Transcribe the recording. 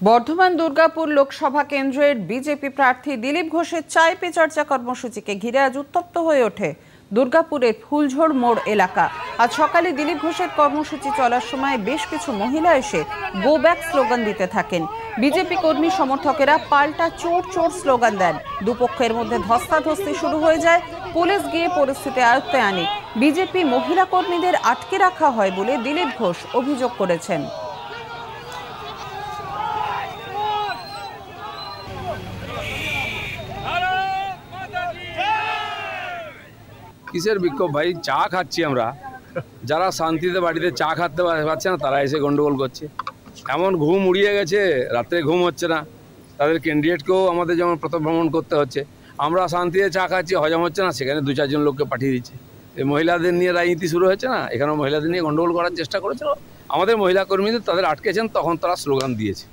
বর্ধমান দুর্গাপুর লোকসভা কেন্দ্রের বিজেপি প্রার্থী দিলীপ ঘোষের চায় পে চর্চা কর্মসূচিকে ঘিরে আজ উত্তপ্ত হয়ে ওঠে দুর্গাপুরের ফুলঝোড় মোড় এলাকা। আজ সকালে দিলীপ ঘোষের কর্মসূচি চলার সময় বেশ কিছু মহিলা এসে গো ব্যাক স্লোগান দিতে থাকেন। বিজেপি কর্মী সমর্থকেরা পাল্টা চোর চোর স্লোগান দেন। দুপক্ষের মধ্যে ধস্তাধস্তি শুরু হয়ে যায়। পুলিশ গিয়ে পরিস্থিতি আয়ত্তে আনে। বিজেপি মহিলা কর্মীদের আটকে রাখা হয় বলে দিলীপ ঘোষ অভিযোগ করেছেন। কিসের বিক্ষোভ ভাই? চা খাচ্ছি আমরা, যারা শান্তিতে বাড়িতে চা খাতে পারছে না তারা এসে গন্ডগোল করছে। এমন ঘুম উড়িয়ে গেছে, রাত্রে ঘুম হচ্ছে না। তাদের ক্যান্ডিডেটকেও আমাদের যেমন ভ্রমণ করতে হচ্ছে, আমরা শান্তিতে চা খাচ্ছি, হজম হচ্ছে না, সেখানে 2-4 জন লোককে পাঠিয়ে দিচ্ছে। এই মহিলাদের নিয়ে রাজনীতি শুরু হয়েছে না, এখানেও মহিলাদের নিয়ে গন্ডগোল করার চেষ্টা করেছিল। আমাদের মহিলা কর্মীদের তাদের আটকেছেন, তখন তারা স্লোগান দিয়েছে।